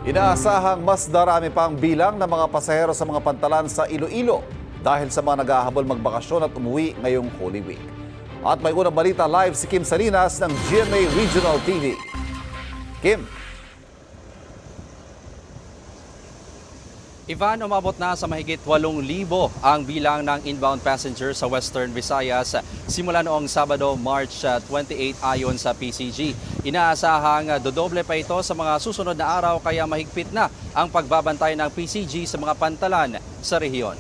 Inaasahang mas darami pang bilang ng mga pasahero sa mga pantalan sa Iloilo dahil sa mga naghahabol magbakasyon at umuwi ngayong Holy Week. At may unang balita live si Kim Salinas ng GMA Regional TV. Kim. Ivan, umabot na sa mahigit 8,000 ang bilang ng inbound passengers sa Western Visayas simula noong Sabado, March 28 ayon sa PCG. Inaasahang dodoble pa ito sa mga susunod na araw kaya mahigpit na ang pagbabantay ng PCG sa mga pantalan sa rehiyon.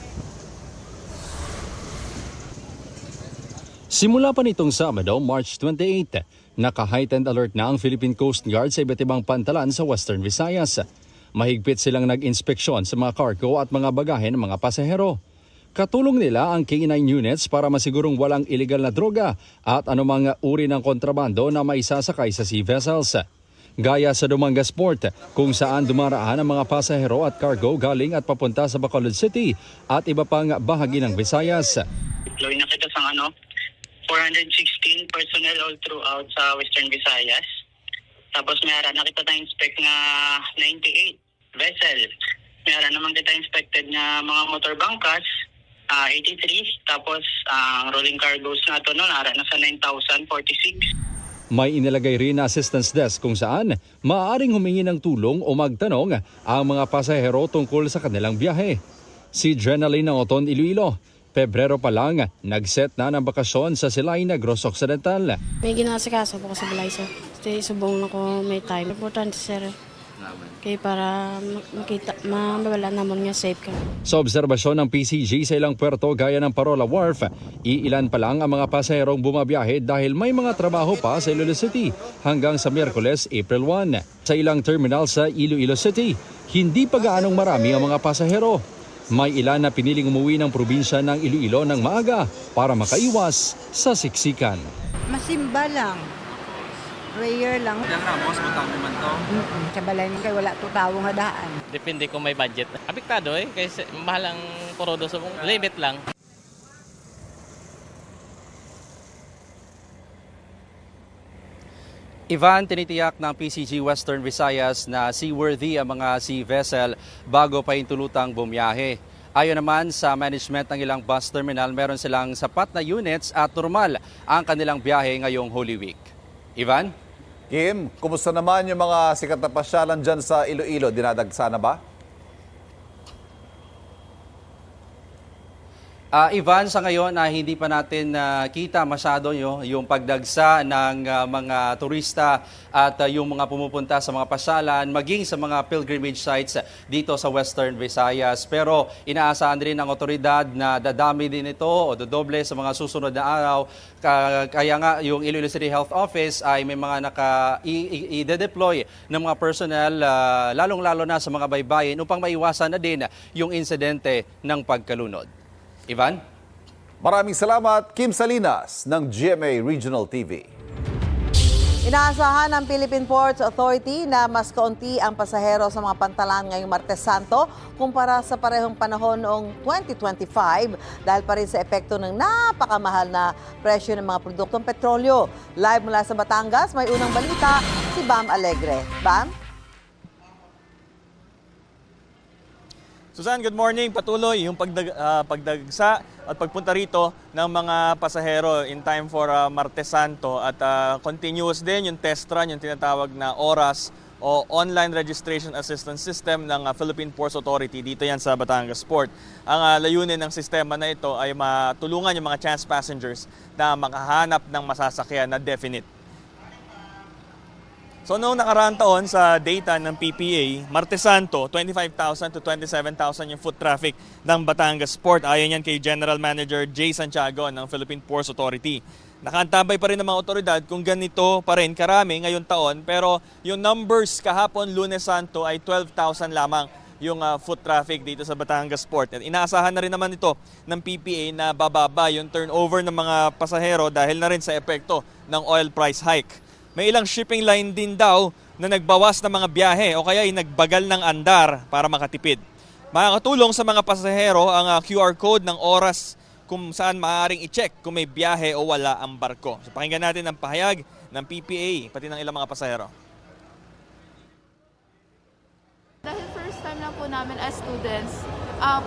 Simula pa nitong Sabado, March 28, naka-heightened alert na ang Philippine Coast Guard sa iba't ibang pantalan sa Western Visayas. Mahigpit silang nag-inspeksyon sa mga cargo at mga bagahe ng mga pasahero. Katulong nila ang K9 units para masigurong walang illegal na droga at anumang uri ng kontrabando na maisasakay sa sea vessels. Gaya sa Dumangas Port, kung saan dumaraan ang mga pasahero at cargo galing at papunta sa Bacolod City at iba pang bahagi ng Visayas. Deploy na kita sa 416 personnel all throughout sa Western Visayas. Tapos mayroon na kita na-inspect na 98 vessel. Mayroon naman kita inspected na mga motor bangkas, 83. Tapos ang rolling cargoes na ito nara na sa 9,046. May inilagay rin na assistance desk kung saan maaaring humingi ng tulong o magtanong ang mga pasahero tungkol sa kanilang biyahe. Si Jenaline ng Oton, Iloilo, Pebrero pa lang, nag-set na ng bakasyon sa Silay, Negros Occidental. May ginasikaso po kasi balay sir. Kasi subong ako may time. Importante sir. Kaya para makita, mawala naman nga safe ka. Sa obserbasyon ng PCG sa ilang puerto gaya ng Parola Wharf, iilan pa lang ang mga pasaherong bumabiyahe dahil may mga trabaho pa sa Iloilo City hanggang sa Miyerkules, April 1. Sa ilang terminal sa Iloilo City, hindi pa gaanong marami ang mga pasahero. May ilan na piniling umuwi ng probinsya ng Iloilo ng maaga para makaiwas sa siksikan. Masimba lang. Rare lang. Yang ramos, butang naman to. Kabalay mo kay wala to tawo nga daan. Depende kung may budget. Apektado kasi mahal ang porodo sa limit lang. Ivan, tinitiyak ng PCG Western Visayas na seaworthy ang mga sea vessel bago pa intulutang bumiyahe. Ayon naman sa management ng ilang bus terminal, meron silang sapat na units at normal ang kanilang biyahe ngayong Holy Week. Ivan? Kim, kumusta naman yung mga sikat na pasyalan dyan sa Iloilo? Dinadagsa na ba? Ivan, sa ngayon hindi pa natin kita masyado yung pagdagsa ng mga turista at yung mga pumupunta sa mga pasyalan, maging sa mga pilgrimage sites dito sa Western Visayas. Pero inaasahan din ng otoridad na dadami din ito o dodoble sa mga susunod na araw. Kaya nga yung Iloilo City Health Office ay may mga i-deploy ng mga personnel, lalong-lalo na sa mga baybayin upang maiwasan na din yung insidente ng pagkalunod. Ivan? Maraming salamat, Kim Salinas ng GMA Regional TV. Inaasahan ng Philippine Ports Authority na mas kaunti ang pasahero sa mga pantalan ngayong Martes Santo kumpara sa parehong panahon noong 2025 dahil pa rin sa epekto ng napakamahal na presyo ng mga produktong petrolyo. Live mula sa Batangas, may unang balita si Bam Alegre. Bam? Susan, good morning. Patuloy yung pagdagsa at pagpunta rito ng mga pasahero in time for Martes Santo at continuous din yung test run, yung tinatawag na ORAS o Online Registration Assistance System ng Philippine Ports Authority. Dito yan sa Batangas Port. Ang layunin ng sistema na ito ay matulungan yung mga chance passengers na makahanap ng masasakyan na definite. So noong nakaraang taon sa data ng PPA, Martes Santo, 25,000 to 27,000 yung foot traffic ng Batangas Port. Ayon yan kay General Manager Jay Santiago ng Philippine Ports Authority. Nakaantabay pa rin ng mga otoridad kung ganito pa rin karami ngayong taon, pero yung numbers kahapon Lunes Santo ay 12,000 lamang yung foot traffic dito sa Batangas Port. At inaasahan na rin naman ito ng PPA na bababa yung turnover ng mga pasahero dahil na rin sa epekto ng oil price hike. May ilang shipping line din daw na nagbawas ng mga biyahe o kaya ay nagbagal ng andar para makatipid. Makakatulong sa mga pasahero ang QR code ng oras kung saan maaaring i-check kung may biyahe o wala ang barko. So pakinggan natin ang pahayag ng PPA pati ng ilang mga pasahero. time lang po namin as students,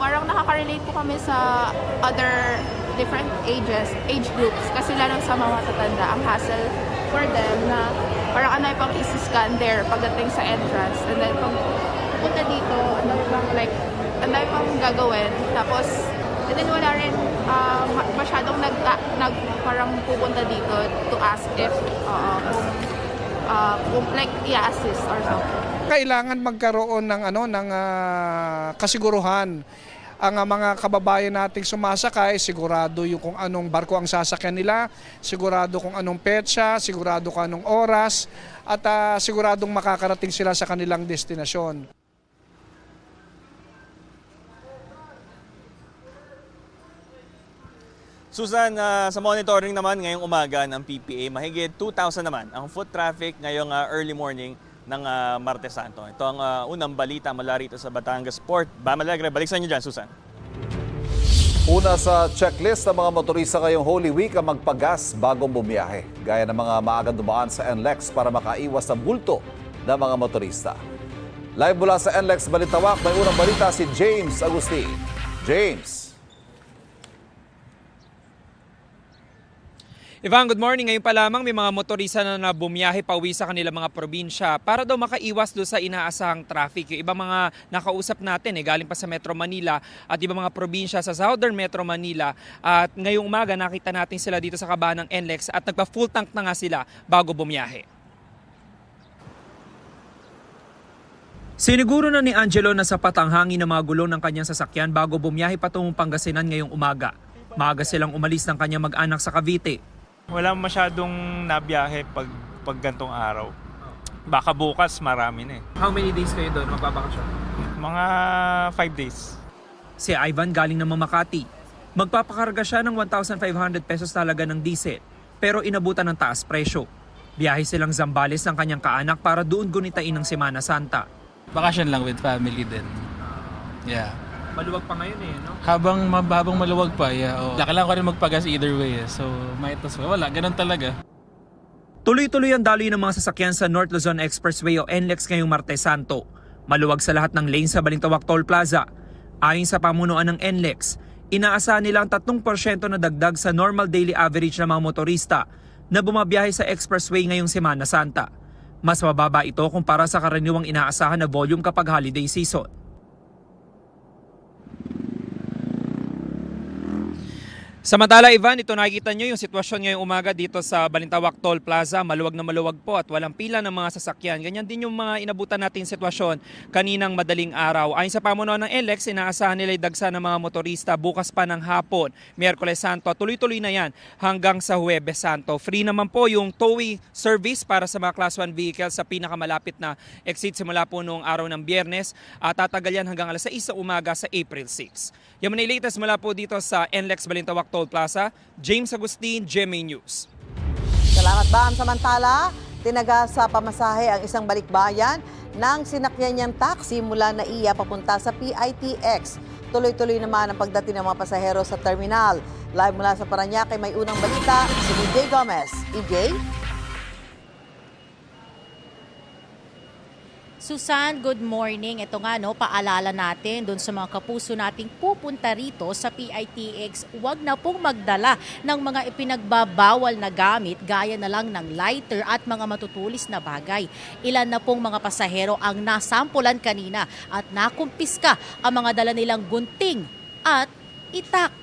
parang nakaka-relate po kami sa other different age groups. Kasi lalo sa mga matatanda, ang hassle for them na parang anay pang isi-scan there pagdating sa entrance. And then pag punta dito, anay pang gagawin. Tapos, and then wala rin masyadong parang pupunta dito to ask if kung like i-assist or something. Kailangan magkaroon ng kasiguruhan ang mga kababayan nating sumasakay, sigurado yung kung anong barko ang sasakyan nila, sigurado kung anong petsa, sigurado kung anong oras, at siguradong makakarating sila sa kanilang destinasyon. Susan, sa monitoring naman ngayong umaga ng PPA, mahigit 2,000 naman ang foot traffic ngayong early morning ng Martes Santo. Ito ang unang balita mula rito sa Batangas Port. Bam Alegre, balik sa inyo dyan, Susan. Una sa checklist ng mga motorista ngayong Holy Week ang magpagas bago bumiyahe. Gaya ng mga maagang dumaan sa NLEX para makaiwas sa bulto ng mga motorista. Live mula sa NLEX Balintawak, may unang balita si James Agustin. James. Ivan, good morning. Ngayon pa lamang may mga motorista na bumiyahe pauwi sa kanilang mga probinsya para daw makaiwas doon sa inaasahang traffic. Yung ibang mga nakausap natin galing pa sa Metro Manila at ibang mga probinsya sa Southern Metro Manila. At ngayong umaga nakita natin sila dito sa kabahan ng NLEX at nagpa-full tank na nga sila bago bumiyahe. Siniguro na ni Angelo na sapat ang hangin ng mga gulong ng kanyang sasakyan bago bumiyahe patungong Pangasinan ngayong umaga. Maaga silang umalis ng kanyang mag-anak sa Cavite. Wala masyadong nabiyahe pag gantong araw. Baka bukas marami na eh. How many days kayo doon magbabakasyon? Mga 5 days. Si Ivan galing ng Makati. Magpapakarga siya ng 1,500 pesos talaga ng diesel pero inabutan ng taas presyo. Biyahe silang Zambales ng kanyang kaanak para doon gunitain ng Semana Santa. Bakasyon lang with family din. Yeah. Maluwag pa ngayon no? Habang maluwag pa, yeah. Oh. Kailangan ko rin magpagas either way. So, might as well. Wala, ganun talaga. Tuloy-tuloy ang daloy ng mga sasakyan sa North Luzon Expressway o NLEX ngayong Martes Santo. Maluwag sa lahat ng lane sa Balintawak Toll Plaza. Ayon sa pamunuan ng NLEX, inaasahan nilang 3% na dagdag sa normal daily average ng mga motorista na bumabiyahe sa expressway ngayong Semana Santa. Mas mababa ito kumpara sa karaniwang inaasahan na volume kapag holiday season. Samantala, Ivan, ito nakikita nyo yung sitwasyon ngayong umaga dito sa Balintawak Toll Plaza. Maluwag na maluwag po at walang pila ng mga sasakyan. Ganyan din yung mga inabutan natin sitwasyon kaninang madaling araw. Ayon sa pamunuan ng NLEX, inaasahan nila dagsa ng mga motorista bukas pa ng hapon, Miyerkules Santo. Tuloy-tuloy na yan hanggang sa Huwebes Santo. Free naman po yung towing service para sa mga Class 1 vehicles sa pinakamalapit na exit simula po noong araw ng Biyernes. Tatagal yan hanggang alas 6 sa umaga sa April 6. Yan muna yung latest mula po dito sa NLEX Balintawak Toll Plaza. James Agustin, GMA News. Salamat, Bam. Samantala, tinaga sa pamasahe ang isang balikbayan ng sinakyan niyang taxi mula NAIA papunta sa PITX. Tuloy-tuloy naman ang pagdating ng mga pasahero sa terminal. Live mula sa Parañaque, may unang balita si EJ Gomez. EJ? Susan, good morning. Ito nga paalala natin doon sa mga kapuso nating pupunta rito sa PITX, huwag na pong magdala ng mga ipinagbabawal na gamit gaya na lang ng lighter at mga matutulis na bagay. Ilan na pong mga pasahero ang nasampulan kanina at nakumpiska ang mga dala nilang gunting at itak.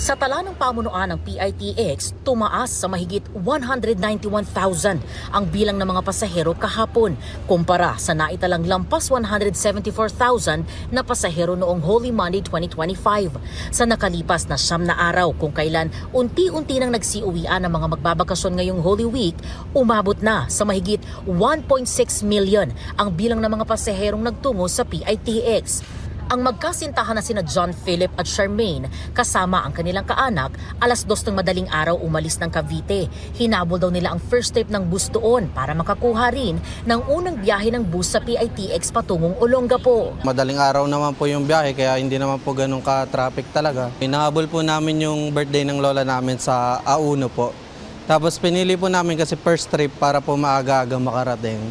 Sa tala ng pamunuan ng PITX, tumaas sa mahigit 191,000 ang bilang ng mga pasahero kahapon kumpara sa naitalang lampas 174,000 na pasahero noong Holy Monday 2025. Sa nakalipas na 9 na araw kung kailan unti-unti nang nagsiuwian ang mga magbabakasyon ngayong Holy Week, umabot na sa mahigit 1.6 million ang bilang ng mga pasaherong nagtungo sa PITX. Ang magkasintahan na sina John Philip at Charmaine kasama ang kanilang kaanak alas 2 ng madaling araw umalis ng Cavite. Hinabol daw nila ang first trip ng bus doon para makakuha rin ng unang biyahe ng bus sa PITX patungong Olongapo. Madaling araw naman po yung biyahe kaya hindi naman po ganun ka-traffic talaga. Hinahabol po namin yung birthday ng lola namin sa Auno po. Tapos pinili po namin kasi first trip para po maaga-aga makarating.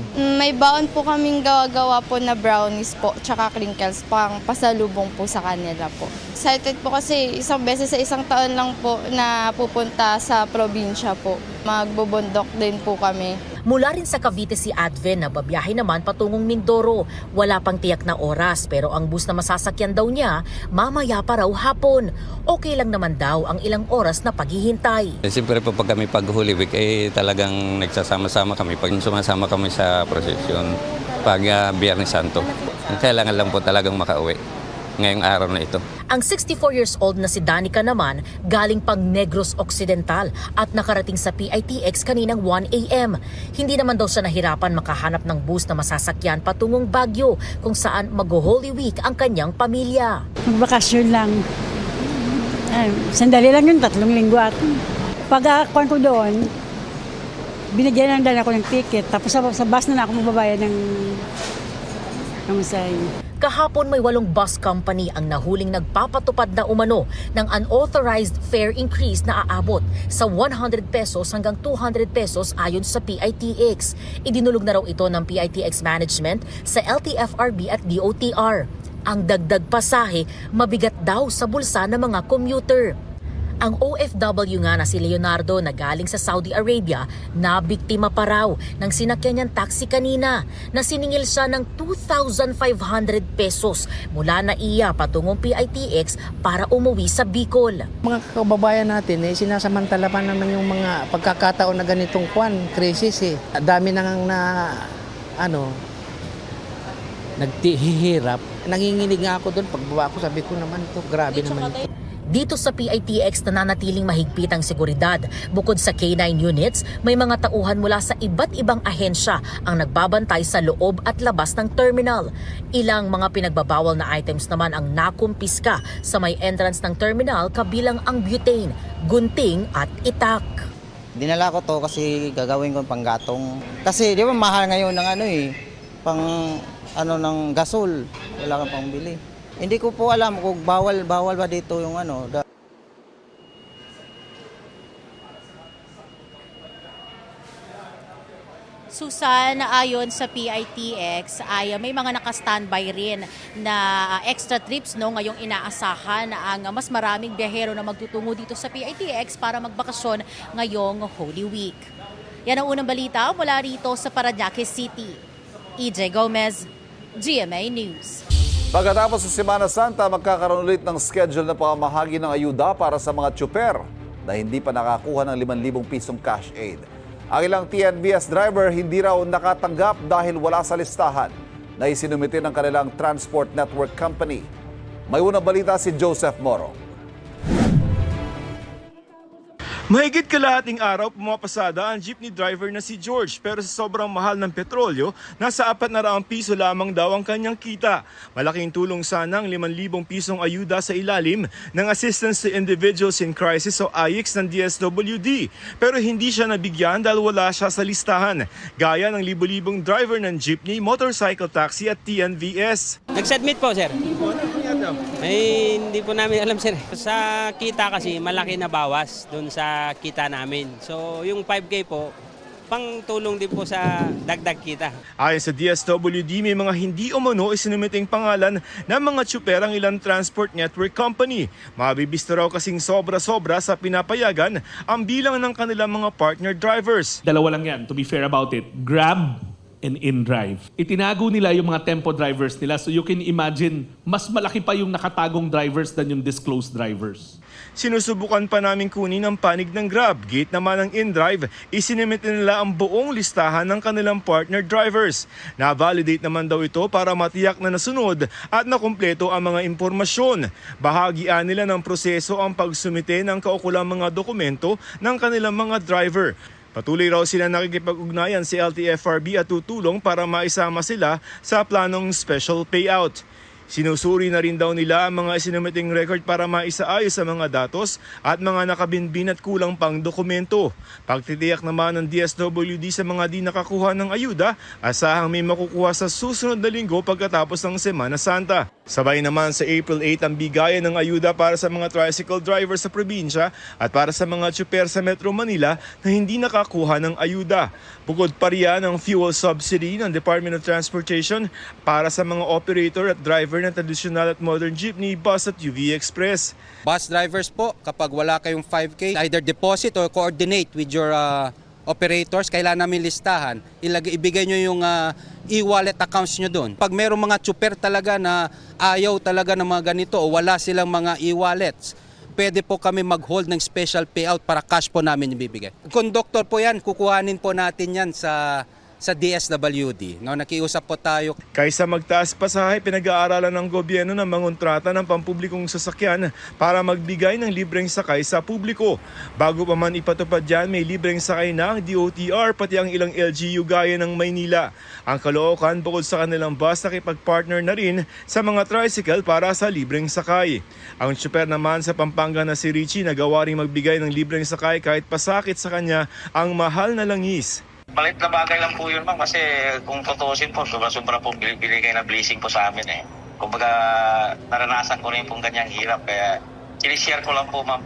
May baon po kaming gawa-gawa po na brownies po, tsaka crinkles, pang pasalubong po sa kanila po. Excited po kasi isang beses sa isang taon lang po na pupunta sa probinsya po. Magbubundok din po kami. Mula rin sa Cavite si Adven na babiyahe naman patungong Mindoro. Wala pang tiyak na oras pero ang bus na masasakyan daw niya mamaya pa raw hapon. Okay lang naman daw ang ilang oras na paghihintay. Siyempre po pag kami pag Holy Week talagang nagsasama-sama kami pag sumasama kami sa prosesyon pag Biyernes Santo. Kailangan lang po talagang makauwi ngayong araw na ito. Ang 64 years old na si Danica naman galing pang Negros Occidental at nakarating sa PITX kaninang 1 a.m. Hindi naman daw siya nahirapan makahanap ng bus na masasakyan patungong Baguio kung saan mag-Holy Week ang kanyang pamilya. Magbakasyon lang. Sandali lang yun, 3 linggo at pag-akuan ko doon, binigyan lang dala ko ng ticket. Tapos sa bus na ako magbabayad ng masay. Kahapon may 8 bus company ang nahuling nagpapatupad na umano ng unauthorized fare increase na aabot sa 100 pesos hanggang 200 pesos ayon sa PITX. Idinulog na raw ito ng PITX management sa LTFRB at DOTR. Ang dagdag pasahe mabigat daw sa bulsa ng mga commuter. Ang OFW nga na si Leonardo na galing sa Saudi Arabia na biktima pa raw ng sinakyan niyang taxi kanina na siningil siya ng 2,500 pesos mula na iya patungong PITX para umuwi sa Bicol. Mga kababayan natin, sinasamantala pa naman yung mga pagkakataon na ganitong krisis. Dami nang naghihirap. Nanginginig nga ako doon. Pagbaba ko, sabi ko naman ito, grabe naman ito. Dito sa PITX nananatiling mahigpit ang seguridad. Bukod sa K9 units, may mga tauhan mula sa iba't ibang ahensya ang nagbabantay sa loob at labas ng terminal. Ilang mga pinagbabawal na items naman ang nakumpiska sa may entrance ng terminal kabilang ang butane, gunting at itak. Dinala ko to kasi gagawin ko panggatong. Kasi di ba mahal ngayon ng ng gasol. Wala kang pangbili. Hindi ko po alam kung bawal ba dito yung Susan, ayon sa PITX ay may mga naka-standby rin na extra trips ngayong inaasahan ang mas maraming biyahero na magtutungo dito sa PITX para magbakasyon ngayong Holy Week. Yan ang unang balita mula rito sa Parañaque City. EJ Gomez, GMA News. Pagkatapos sa Semana Santa, magkakaroon ulit ng schedule na pamamahagi ng ayuda para sa mga tsuper na hindi pa nakakuha ng 5,000 pisong cash aid. Ang ilang TNVS driver hindi raw nakatanggap dahil wala sa listahan na isinumite ng kanilang transport network company. May unang balita si Joseph Moro. Mahigit kalahating araw pumapasada ang jeepney driver na si George pero sa sobrang mahal ng petrolyo, nasa 400 piso lamang daw ang kanyang kita. Malaking tulong sana ang 5,000 pisong ayuda sa ilalim ng Assistance to Individuals in Crisis o AICS ng DSWD. Pero hindi siya nabigyan dahil wala siya sa listahan, gaya ng libo-libong driver ng jeepney, motorcycle taxi at TNVS. Nag-submit po, sir. Hindi po namin alam, sir. Sa kita kasi malaki na bawas doon sa kita namin. So yung 5K po, pang tulong din po sa dagdag kita. Ayon sa DSWD, may mga hindi umano isinumiting pangalan ng mga tsuper ang ilang transport network company. Mabibista raw kasing sobra-sobra sa pinapayagan ang bilang ng kanilang mga partner drivers. Dalawa lang yan, to be fair about it. Grab and InDrive. Itinago nila yung mga tempo drivers nila, so you can imagine, mas malaki pa yung nakatagong drivers than yung disclosed drivers. Sinusubukan pa namin kunin ang panig ng Grab. Gate naman ng InDrive, isinimit nila ang buong listahan ng kanilang partner drivers. Na-validate naman daw ito para matiyak na nasunod at nakumpleto ang mga impormasyon. Bahagian nila ng proseso ang pagsumite ng kaukulang mga dokumento ng kanilang mga driver. Patuloy raw sila nakikipag-ugnayan si LTFRB at tutulong para maisama sila sa planong special payout. Sinusuri na rin daw nila ang mga isinumiting record para maisaayos sa mga datos at mga nakabinbin at kulang pang dokumento. Pagtitiyak naman ng DSWD sa mga di nakakuha ng ayuda, asahang may makukuha sa susunod na linggo pagkatapos ng Semana Santa. Sabay naman sa April 8 ang bigayan ng ayuda para sa mga tricycle driver sa probinsya at para sa mga tsuper sa Metro Manila na hindi nakakuha ng ayuda. Bukod pa riyan ang fuel subsidy ng Department of Transportation para sa mga operator at driver ng traditional at modern jeepney, bus at UV Express. Bus drivers po, kapag wala kayong 5K, either deposit or coordinate with your operators, kailangan namin listahan. Ibigay nyo yung e-wallet accounts nyo doon. Pag mayroong mga tsuper talaga na ayaw talaga ng mga ganito o wala silang mga e-wallets, pwede po kami mag-hold ng special payout para cash po namin ibibigay. Conductor po yan, kukuhanin po natin yan sa DSWD. No, nakiusap po tayo. Kaysa magtaas pasahe, pinag-aaralan ng gobyerno ng mangontrata ng pampublikong sasakyan para magbigay ng libreng sakay sa publiko. Bago pa man ipatupad yan, may libreng sakay na ang DOTR pati ang ilang LGU gaya ng Maynila. Ang Caloocan, bukod sa kanilang bus, nakipag-partner na rin sa mga tricycle para sa libreng sakay. Ang tsuper naman sa Pampanga na si Richie nagawa ring magbigay ng libreng sakay kahit pasakit sa kanya ang mahal na langis. Malit na bagay lang po yun, ma'am, kasi kung tutuusin po, sobra po binigay na blessing po sa amin eh. Kumbaga, naranasan ko rin pong ganyang hirap, kaya sinishare ko lang po, ma'am.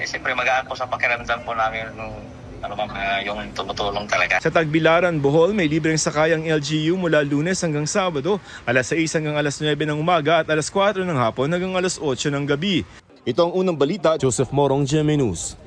Siyempre, magaan po sa pakiramdam po namin yung tumutulong talaga. Sa Tagbilaran, Bohol, may libreng sakay ang LGU mula Lunes hanggang Sabado, alas 6 hanggang alas 9 ng umaga at alas 4 ng hapon hanggang alas 8 ng gabi. Ito ang unang balita, Joseph Morong, GMA News.